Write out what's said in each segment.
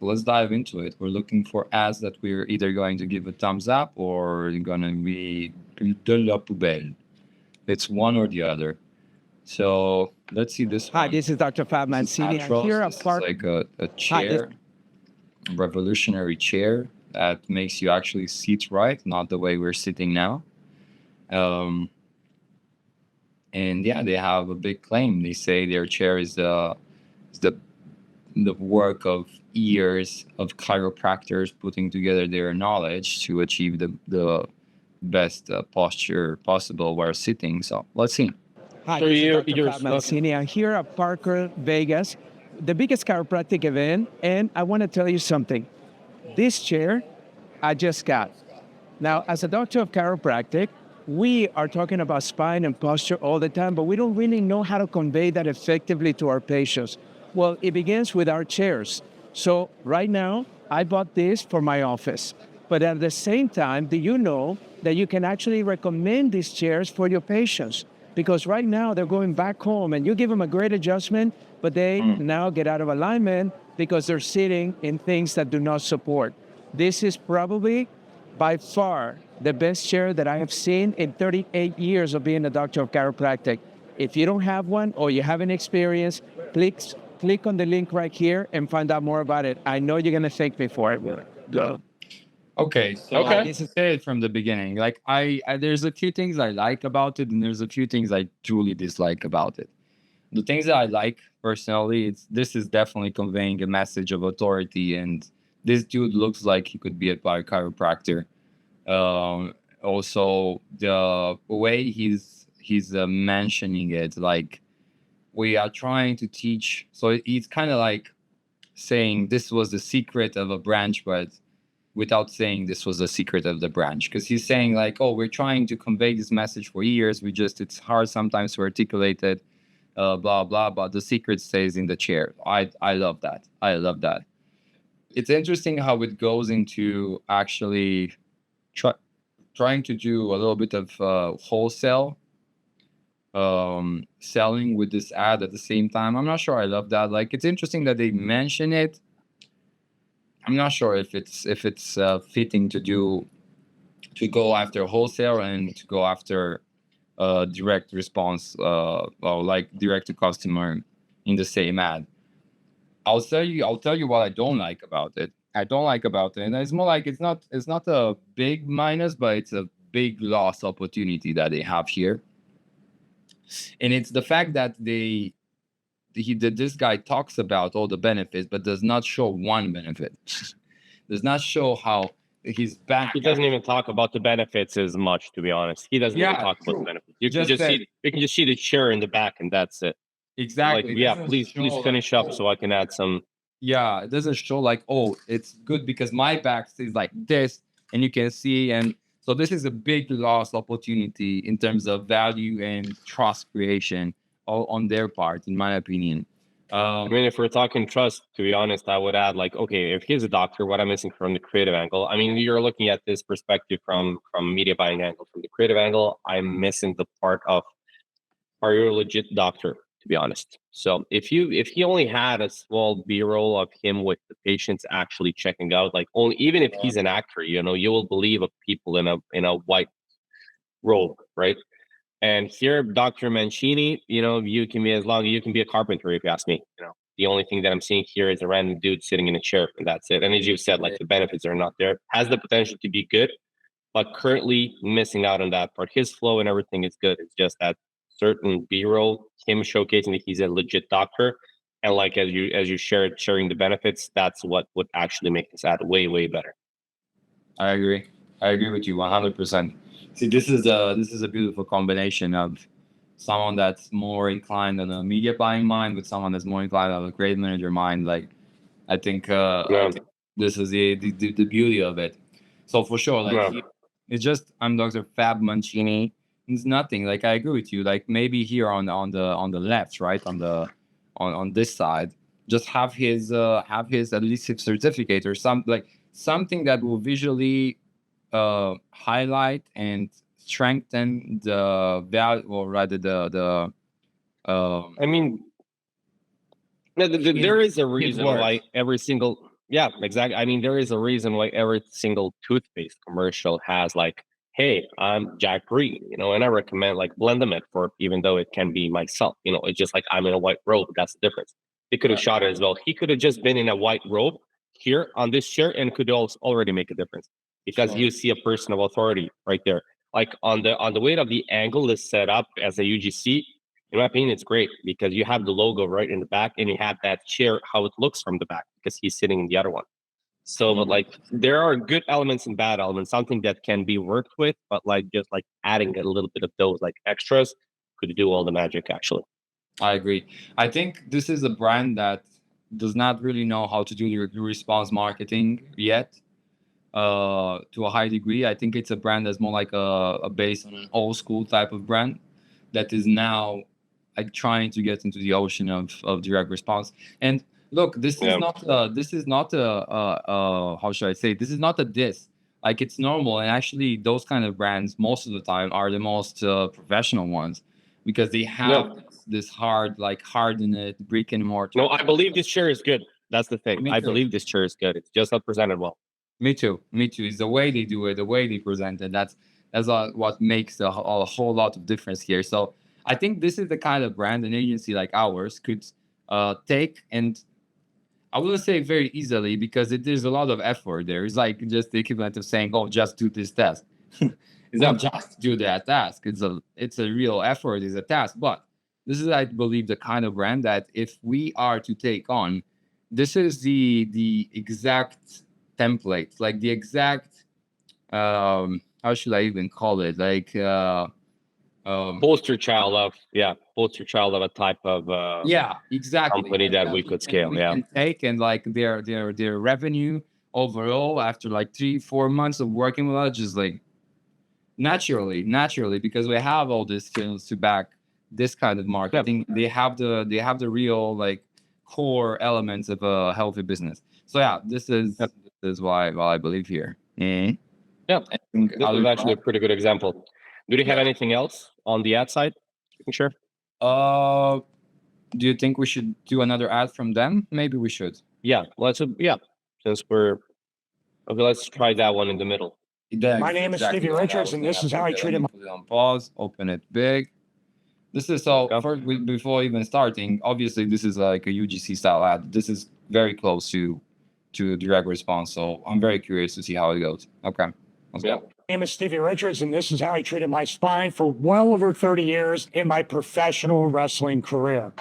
let's dive into it. We're looking for ads that we're either going to give a thumbs up or going to be de la poubelle. It's one or the other. So let's see this Hi, one. this is Dr. Fab Mancini. I'm Anthros. here This at is Park. like a chair, revolutionary chair that makes you actually sit right, not the way we're sitting now. And yeah, they have a big claim. They say their chair is the work of years of chiropractors putting together their knowledge to achieve the best posture possible while sitting. So let's see. Hi, this is Dr. Fab Mancini. I'm here at Parker, Vegas, the biggest chiropractic event, and I want to tell you something. This chair I just got. Now, as a doctor of chiropractic, we are talking about spine and posture all the time, but we don't really know how to convey that effectively to our patients. Well, it begins with our chairs. So right now, I bought this for my office. But at the same time, do you know that you can actually recommend these chairs for your patients? Because right now they're going back home and you give them a great adjustment, but they now get out of alignment because they're sitting in things that do not support. This is probably by far the best chair that I have seen in 38 years of being a doctor of chiropractic. If you don't have one or you haven't experienced, click on the link right here and find out more about it. I know you're going to thank me for it. Okay, so this is it from the beginning. Like I there's a few things I like about it, and there's a few things I truly dislike about it. The things that I like personally, this is definitely conveying a message of authority, and this dude looks like he could be a chiropractor. Also, the way he's mentioning it, like we are trying to teach. So it's kind of like saying this was the secret of a branch, but without saying this was the secret of the branch, because he's saying like, oh, we're trying to convey this message for years. It's hard sometimes to articulate it, blah blah. But the secret stays in the chair. I love that. I love that. It's interesting how it goes into actually trying to do a little bit of wholesale selling with this ad at the same time. I'm not sure I love that. Like, it's interesting that they mention it. I'm not sure if it's fitting to go after wholesale and to go after direct response or like direct to customer in the same ad. I'll tell you what I don't like about it. I don't like about it, and it's more like it's not a big minus, but it's a big lost opportunity that they have here. And it's the fact that this guy talks about all the benefits, but does not show one benefit. Does not show how he's back. He doesn't even talk about the benefits as much, to be honest. He doesn't even talk about the benefits. You can just see the chair in the back, and that's it. Exactly. Like, please finish up so I can add some. Yeah, it doesn't show like, oh, it's good because my back is like this, and you can see. And so this is a big lost opportunity in terms of value and trust creation on their part, in my opinion. I mean, if we're talking trust, to be honest, I would add like, okay, if he's a doctor, what I'm missing from the creative angle. I mean, you're looking at this perspective from media buying angle. From the creative angle, I'm missing the part of, are you a legit doctor? To be honest. So if he only had a small B-roll of him with the patients actually checking out, like only, even if he's an actor, you will believe of people in a white robe, right? And here, Dr. Mancini, you can be you can be a carpenter if you ask me. The only thing that I'm seeing here is a random dude sitting in a chair, and that's it. And as you said, like the benefits are not there. Has the potential to be good, but currently missing out on that part. His flow and everything is good. It's just that certain B-roll, him showcasing that he's a legit doctor, and like as you sharing the benefits, that's what would actually make this ad way better. I agree with you 100%. See, this is a beautiful combination of someone that's more inclined on a media buying mind with someone that's more inclined on a creative manager mind. Like, I think this is the beauty of it. So for sure, like it's just, I'm Dr. Fab Mancini. It's nothing. Like, I agree with you. Like, maybe here on the left, right, on this side, just have his adhesive certificate or something that will visually highlight and strengthen the value, or rather the I mean, there is a reason why every single Yeah, exactly. I mean, there is a reason why every single toothpaste commercial has like, "Hey, I'm Jack Green," and I recommend like Blendamit for, even though it can be myself. It's just like I'm in a white robe. That's the difference. He could have shot it as well. He could have just been in a white robe here on this chair and could also already make a difference because you see a person of authority right there. Like on the way of the angle is set up as a UGC. In my opinion, it's great because you have the logo right in the back and you have that chair, how it looks from the back because he's sitting in the other one. So, but like there are good elements and bad elements, something that can be worked with, but like just like adding a little bit of those like extras could do all the magic actually. I agree. I think this is a brand that does not really know how to do the response marketing yet. To a high degree, I think it's a brand that's more like a based on an old school type of brand that is now like trying to get into the ocean of direct response. And look, this is not how should I say, this is not a diss. Like, it's normal, and actually those kind of brands most of the time are the most professional ones because they have this harden it brick and mortar. No, I believe this chair is good. That's the thing. I believe this chair is good. It's just not presented well. Me too. It's the way they do it, the way they present it. That's what makes a whole lot of difference here. So I think this is the kind of brand an agency like ours could take, and I wouldn't say very easily because there's a lot of effort there. It's like just the equivalent of saying, "Oh, just do this test." It's not just do that task. It's a real effort. It's a task. But this is, I believe, the kind of brand that if we are to take on, this is the exact template, like the exact how should I even call it, like poster child of a type of exactly company that we could scale. We can take, and like their revenue overall after like 3-4 months of working with us, just like naturally because we have all these skills to back this kind of marketing. They have the real like core elements of a healthy business. So yeah, this is why I believe here. Yeah, I think this is actually a pretty good example. Do they have anything else on the ad side? Sure. Do you think we should do another ad from them? Maybe we should. Yeah, since we're okay, let's try that one in the middle. My name is Stevie Richards, and this is how I treat him. Put it on pause. Open it big. This is first, before even starting. Obviously, this is like a UGC style ad. This is very close to direct response. So I'm very curious to see how it goes. Okay, let's go. My name is Stevie Richards, and this is how I treated my spine for well over 30 years in my professional wrestling career.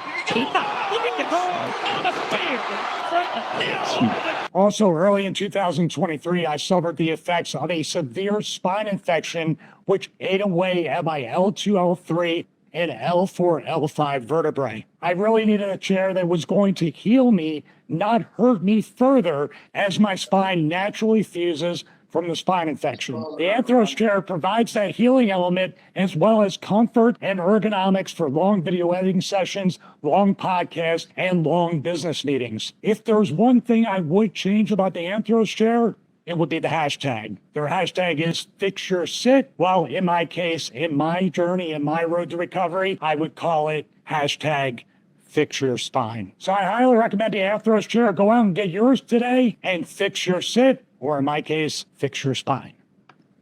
Also, early in 2023, I suffered the effects of a severe spine infection, which ate away at my L2, L3, and L4, L5 vertebrae. I really needed a chair that was going to heal me, not hurt me further, as my spine naturally fuses from the spine infection. The Anthros chair provides that healing element as well as comfort and ergonomics for long video editing sessions, long podcasts, and long business meetings. If there's one thing I would change about the Anthros chair, it would be the hashtag. Their hashtag is Fix Your Sit. Well, in my case, in my journey, in my road to recovery, I would call it hashtag Fix Your Spine. So I highly recommend the Anthros chair. Go out and get yours today and fix your sit, or in my case, fix your spine.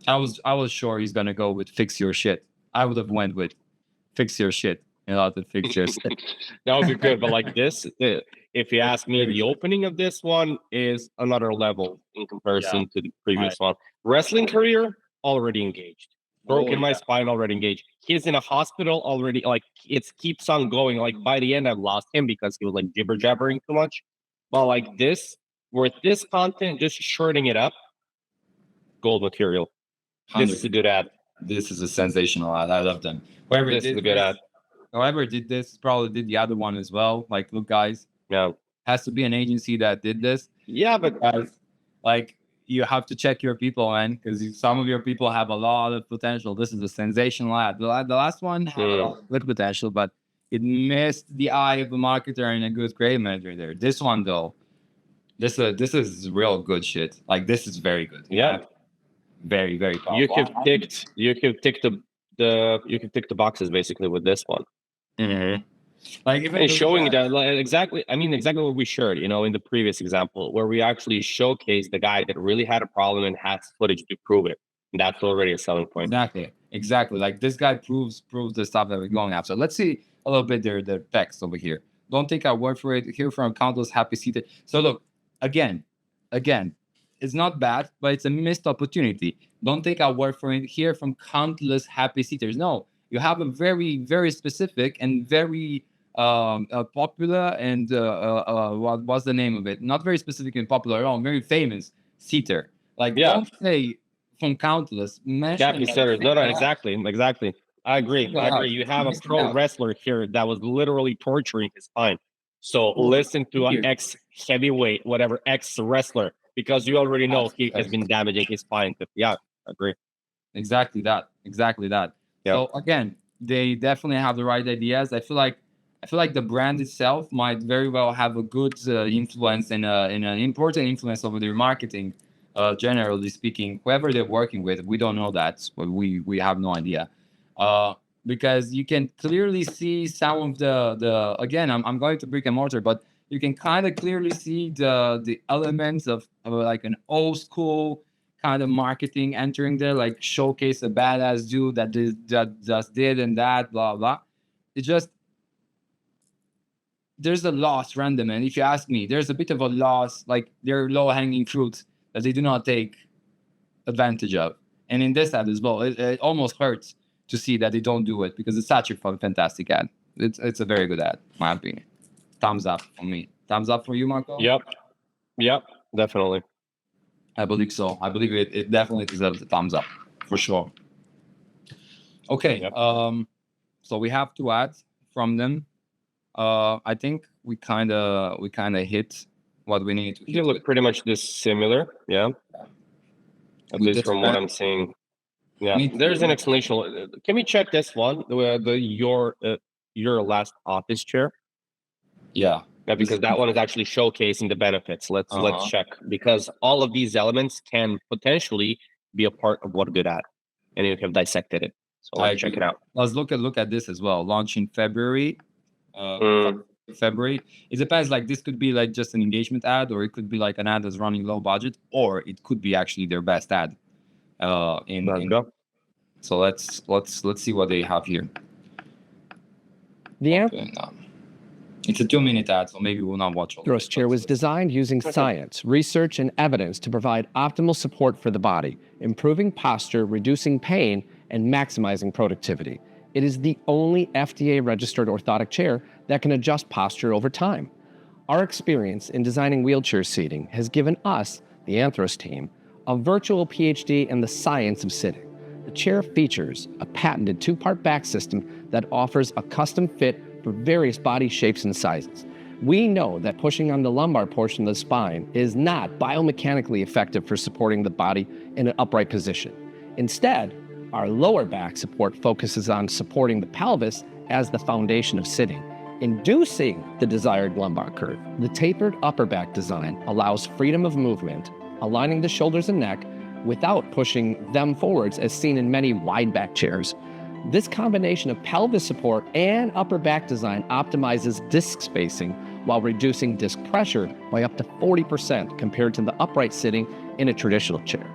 I was sure he's gonna go with fix your shit. I would have went with fix your shit and not the fix your shit. That would be good, but like this, if you ask me, the opening of this one is another level in comparison to the previous one. Wrestling career already engaged. Broken my spine already engaged. He's in a hospital already. Like it keeps on going. Like by the end, I've lost him because he was like jibber jabbering too much. But like this, with this content, just shorting it up, gold material. This is a good ad. This is a sensational ad. I love them. This is a good ad. Whoever did this probably did the other one as well. Like, look, guys, has to be an agency that did this. Yeah, but guys, like, you have to check your people, man, because some of your people have a lot of potential. This is a sensational ad. The last one had a lot of good potential, but it missed the eye of a marketer and a good creative manager there. This one, though, this is real good shit. Like, this is very good. Yeah, very, very powerful. You can tick the boxes basically with this one. Mm-hmm. Like even and showing that like, exactly what we shared, in the previous example, where we actually showcased the guy that really had a problem and has footage to prove it. And that's already a selling point. Exactly. Like this guy proves the stuff that we're going after. Let's see a little bit their text over here. Don't take our word for it. Hear from countless happy seated. So look, again, it's not bad, but it's a missed opportunity. Don't take our word for it. Hear from countless happy seaters. No, you have a very, very specific and very popular and what was the name of it? Not very specific and popular at all. Very famous seater. Like don't say from countless. Happy seaters. No, exactly. I agree. You have a pro wrestler here that was literally torturing his spine. So listen to an ex heavyweight, whatever, ex wrestler, because you already know he has been damaging his spine. Yeah, agree. Exactly that. Yep. So again, they definitely have the right ideas. I feel like the brand itself might very well have a good influence and an important influence over their marketing. Generally speaking, whoever they're working with, we don't know that. We have no idea. Because you can clearly see some of the again, I'm going to brick and mortar, but you can kind of clearly see the elements of like an old school kind of marketing entering there, like showcase a badass dude that just did and that, blah blah. It's just there's a loss random, and if you ask me, there's a bit of a loss, like they're low hanging fruits that they do not take advantage of. And in this ad as well, it almost hurts to see that they don't do it because it's such a fantastic ad. It's a very good ad, in my opinion. Thumbs up for me. Thumbs up for you, Marko? Yep, definitely. I believe so. I believe it definitely deserves a thumbs up, for sure. Okay, yep. So we have 2 ads from them. I think we kind of hit what we need to hit. They look pretty much similar, yeah. At least from what I'm seeing. Yeah, there's an explanation. Can we check this one? Your last office chair. Yeah, because that one is actually showcasing the benefits. Let's check, because all of these elements can potentially be a part of what good at, and you have dissected it. So let's check it out. Let's look at this as well. Launch in February. February. It depends. Like this could be like just an engagement ad, or it could be like an ad that's running low budget, or it could be actually their best ad. So let's see what they have here. It's a 2-minute ad, so maybe we'll not watch all. AdRoast chair was designed using science, research, and evidence to provide optimal support for the body, improving posture, reducing pain, and maximizing productivity. It is the only FDA-registered orthotic chair that can adjust posture over time. Our experience in designing wheelchair seating has given us, the Anthros team, a virtual PhD in the science of sitting. The chair features a patented 2-part back system that offers a custom fit for various body shapes and sizes. We know that pushing on the lumbar portion of the spine is not biomechanically effective for supporting the body in an upright position. Instead, our lower back support focuses on supporting the pelvis as the foundation of sitting, inducing the desired lumbar curve. The tapered upper back design allows freedom of movement, aligning the shoulders and neck without pushing them forwards as seen in many wide back chairs. This combination of pelvis support and upper back design optimizes disc spacing while reducing disc pressure by up to 40% compared to the upright sitting in a traditional chair.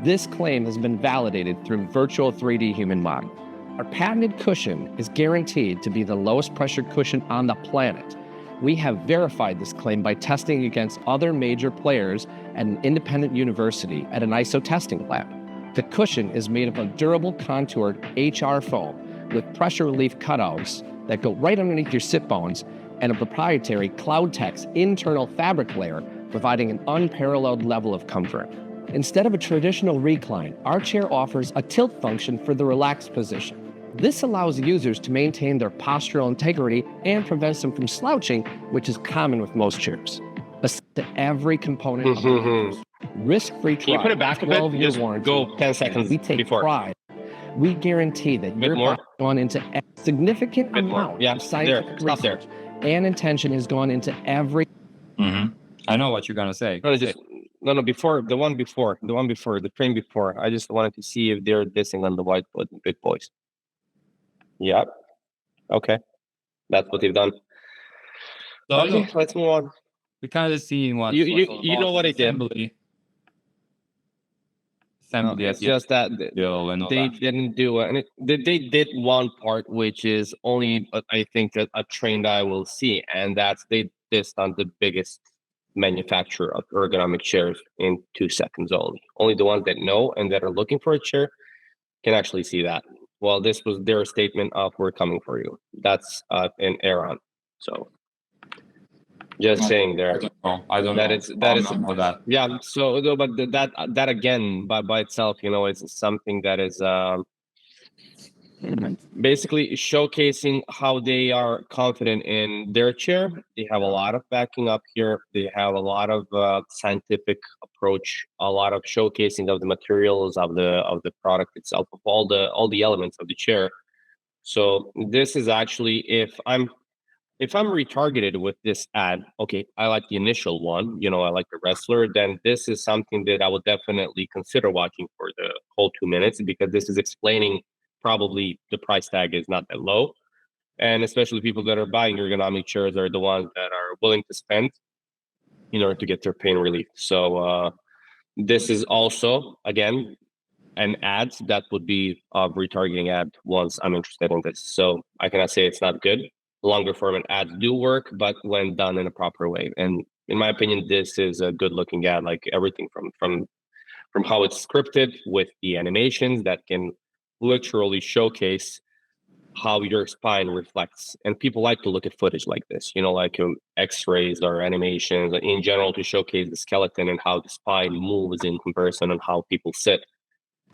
This claim has been validated through virtual 3D human model. Our patented cushion is guaranteed to be the lowest pressure cushion on the planet. We have verified this claim by testing against other major players at an independent university at an ISO testing lab. The cushion is made of a durable contoured HR foam with pressure relief cutouts that go right underneath your sit bones and a proprietary CloudTex internal fabric layer, providing an unparalleled level of comfort. Instead of a traditional recline, our chair offers a tilt function for the relaxed position. This allows users to maintain their postural integrity and prevents them from slouching, which is common with most chairs. To every component of the risk-free trial. Can you put it back a bit? Just warranty. Go 10 seconds we take before. Pride. We guarantee that your body has gone into a significant amount of scientific research and intention has gone into every. I know what you're gonna say. No, before the train before. I just wanted to see if they're dissing on the white big boys. Yep. Okay. That's what they've done. So Okay, let's move on. we kind of see what You know what I did. Assembly. It's just that they didn't do it. They did one part, which is only I think a trained eye will see, and that's they dissed on the biggest manufacturer of ergonomic chairs in 2 seconds only. Only the ones that know and that are looking for a chair can actually see that. Well, this was their statement of "we're coming for you." That's an Aeron. So just saying there. I don't know. That is yeah. So but that again by itself, it's something that is basically showcasing how they are confident in their chair. They have a lot of backing up here. They have a lot of scientific approach, a lot of showcasing of the materials of the product itself, of all the elements of the chair. So this is actually, if I'm retargeted with this ad, okay, I like the initial one, I like the wrestler, then this is something that I would definitely consider watching for the whole 2 minutes, because this is explaining probably the price tag is not that low. And especially people that are buying ergonomic chairs are the ones that are willing to spend in order to get their pain relief. So this is also, again, an ad that would be a retargeting ad once I'm interested in this. So I cannot say it's not good. Longer format ads do work, but when done in a proper way. And in my opinion, this is a good looking ad, like everything from how it's scripted with the animations that can literally showcase how your spine reflects. And people like to look at footage like this, like x-rays or animations in general, to showcase the skeleton and how the spine moves in comparison on how people sit.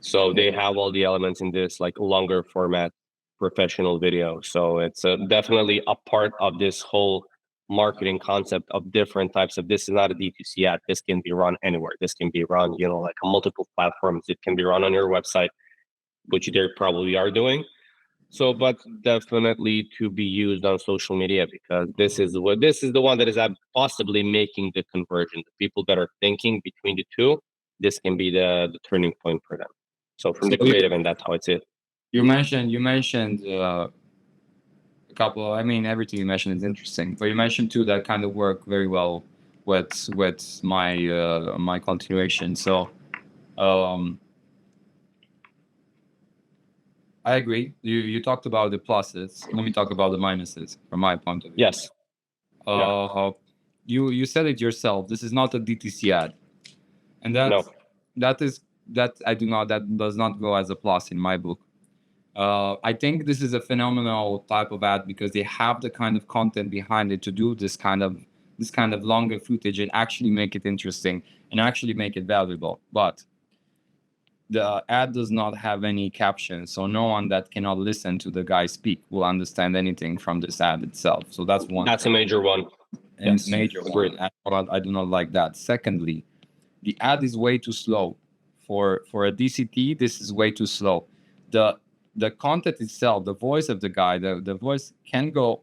So they have all the elements in this like longer format professional video. So it's definitely a part of this whole marketing concept of different types of, this is not a DTC ad. This can be run anywhere. This can be run, like on multiple platforms. It can be run on your website, which they probably are doing. So, but definitely to be used on social media, because this is the one that is possibly making the conversion. The people that are thinking between the two, this can be the turning point for them. So from the creative end, that's how it's it. You mentioned a couple. I mean, everything you mentioned is interesting, but you mentioned two that kind of work very well with my continuation. So, I agree. You talked about the pluses. Let me talk about the minuses from my point of view. Yes. You said it yourself. This is not a DTC ad, and that does not go as a plus in my book. I think this is a phenomenal type of ad because they have the kind of content behind it to do this kind of longer footage and actually make it interesting and actually make it valuable. But the ad does not have any captions, so no one that cannot listen to the guy speak will understand anything from this ad itself. So that's one. That's a major one. And yes, major one. I do not like that. Secondly, the ad is way too slow. For a DCT, this is way too slow. The content itself, the voice of the guy, the voice can go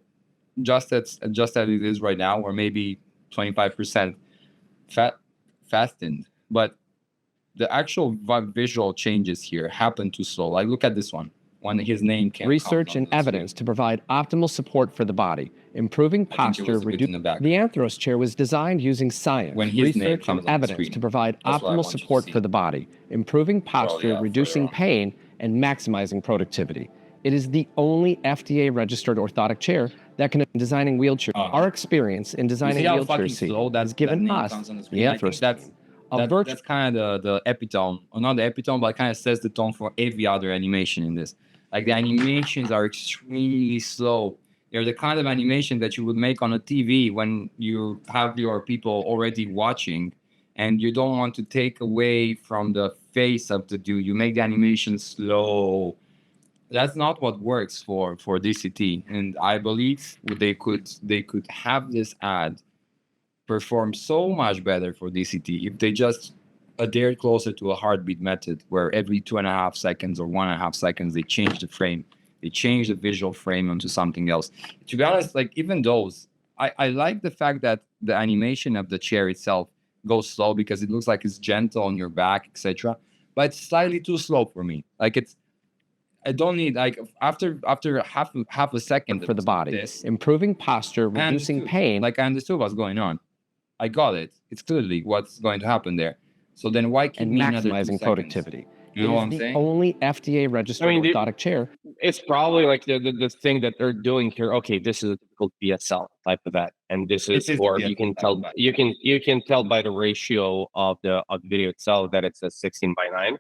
just as it is right now, or maybe 25% fastened, but the actual visual changes here happen too slow. Like, look at this one. When his name came. Research and evidence to provide optimal support for the body, improving posture, reducing. The Anthros chair was designed using science, research, and evidence to provide optimal support for the body, improving posture, reducing pain, and maximizing productivity. It is the only FDA-registered orthotic chair that can designing wheelchair. Our experience in designing wheelchair seat has given us the Anthros. That's kind of the epitome, or not the epitome, but kind of sets the tone for every other animation in this. Like, the animations are extremely slow. They're the kind of animation that you would make on a TV when you have your people already watching and you don't want to take away from the face of the dude. You make the animation slow. That's not what works for DCT. And I believe they could have this ad perform so much better for DCT if they just adhered closer to a heartbeat method, where every 2.5 seconds or 1.5 seconds they change the frame, they change the visual frame onto something else. To be honest, like, even those, I like the fact that the animation of the chair itself goes slow because it looks like it's gentle on your back, etc. But it's slightly too slow for me. Like, I don't need like after half a second for the body, this, improving posture, I reducing understood. pain. Like I understood what's going on. I got it. It's clearly what's going to happen there. So then why keep and me another 2 maximizing seconds? productivity. You know It what is I'm the saying? only FDA registered orthotic chair. It's probably like the thing that they're doing here. Okay, this is a typical BSL type of ad, and this is for you can tell by the ratio of the video itself that it's a 16:9,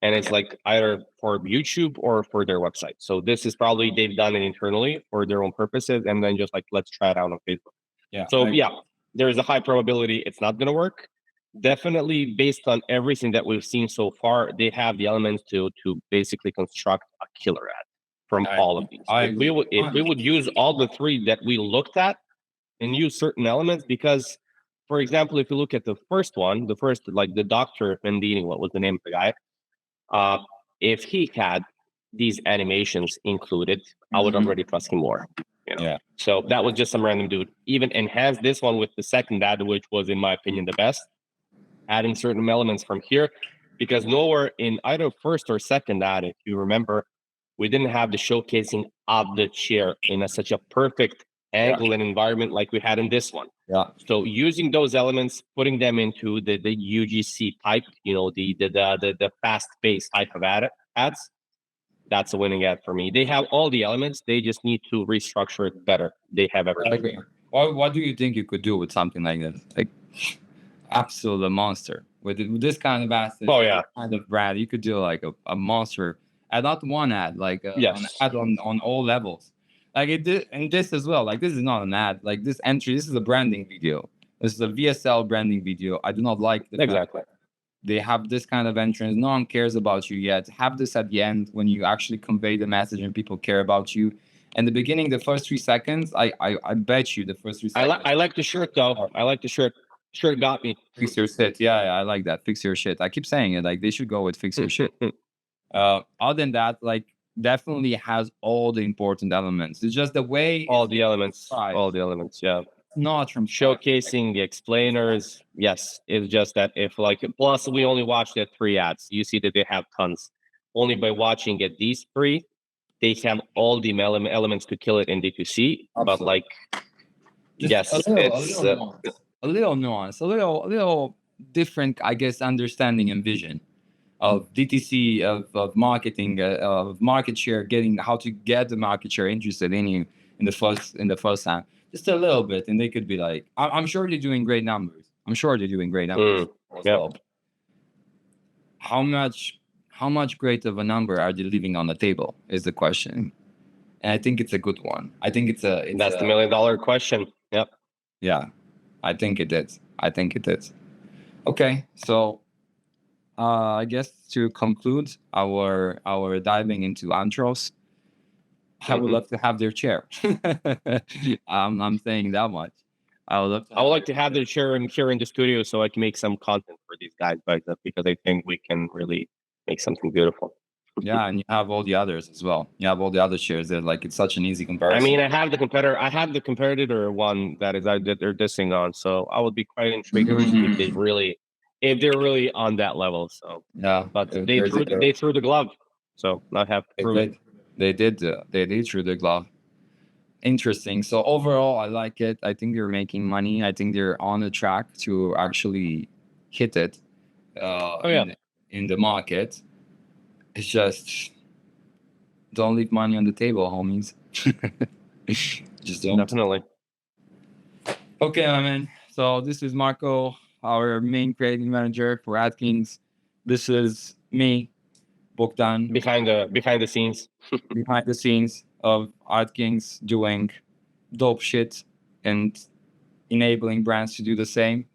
and it's like either for YouTube or for their website. So this is probably they've done it internally for their own purposes, and then just like let's try it out on Facebook. Yeah. So there is a high probability it's not going to work. Definitely, based on everything that we've seen so far, they have the elements to basically construct a killer ad from all of these. If we would use all the 3 that we looked at and use certain elements, because, for example, if you look at the first one, like the Dr. Mendini, what was the name of the guy? If he had these animations included, I would already trust him more. You know? Yeah. So that was just some random dude. Even enhance this one with the second ad, which was, in my opinion, the best. Adding certain elements from here, because nowhere in either first or second ad, if you remember, we didn't have the showcasing of the chair in such a perfect angle and environment like we had in this one. Yeah. So using those elements, putting them into the UGC type, you know, the fast-paced type of ads, that's a winning ad for me. They have all the elements. They just need to restructure it better. They have everything. What do you think you could do with something like this? Like absolute monster with this kind of asset. Oh yeah, kind of brand. You could do like a monster ad, not one ad, like an ad on all levels. Like it did, and this as well. Like this is not an ad. Like this entry, this is a branding video. This is a VSL branding video. I do not like the exactly. They have this kind of entrance. No one cares about you yet. Have this at the end when you actually convey the message and people care about you. And the beginning, the first 3 seconds, I bet you the first 3 seconds. I like the shirt though. I like the shirt. Shirt got me. Fix your shit. Yeah, I like that. Fix your shit. I keep saying it. Like they should go with fix your shit. Other than that, like definitely has all the important elements. It's just the way all the elements. Yeah. Not from showcasing the explainers. Yes, it's just that if like plus we only watched the 3 ads. You see that they have tons. Only by watching it these 3, they have all the elements to kill it in D2C. But like, yes, it's a little nuance, a little different, I guess, understanding and vision of DTC, of marketing, of market share, getting how to get the market share interested in you in the first time, just a little bit, and they could be like, I'm sure they're doing great numbers. Yep. How much great of a number are they leaving on the table is the question, and I think it's a good one. I think that's the $1 million question. Yep. Yeah. I think it is. Okay, so I guess to conclude our diving into Anthros, I would love to have their chair. I'm saying that much. I would like to have their chair here in the studio so I can make some content for these guys because I think we can really make something beautiful. Yeah, and you have all the others as well. You have all the other shares that like it's such an easy comparison. I mean, I have the competitor one that they're dissing on, so I would be quite intrigued if they're really on that level. So yeah, but they threw the glove, so I have proof. They did threw the glove. Interesting. So overall, I like it. I think they're making money. I think they're on the track to actually hit it. In the market. It's just don't leave money on the table, homies. Just don't. Definitely. Okay, my man. So this is Marko, our main creative manager for Atkins. This is me, Bogdan. Behind the scenes. Behind the scenes of Atkins doing dope shit and enabling brands to do the same.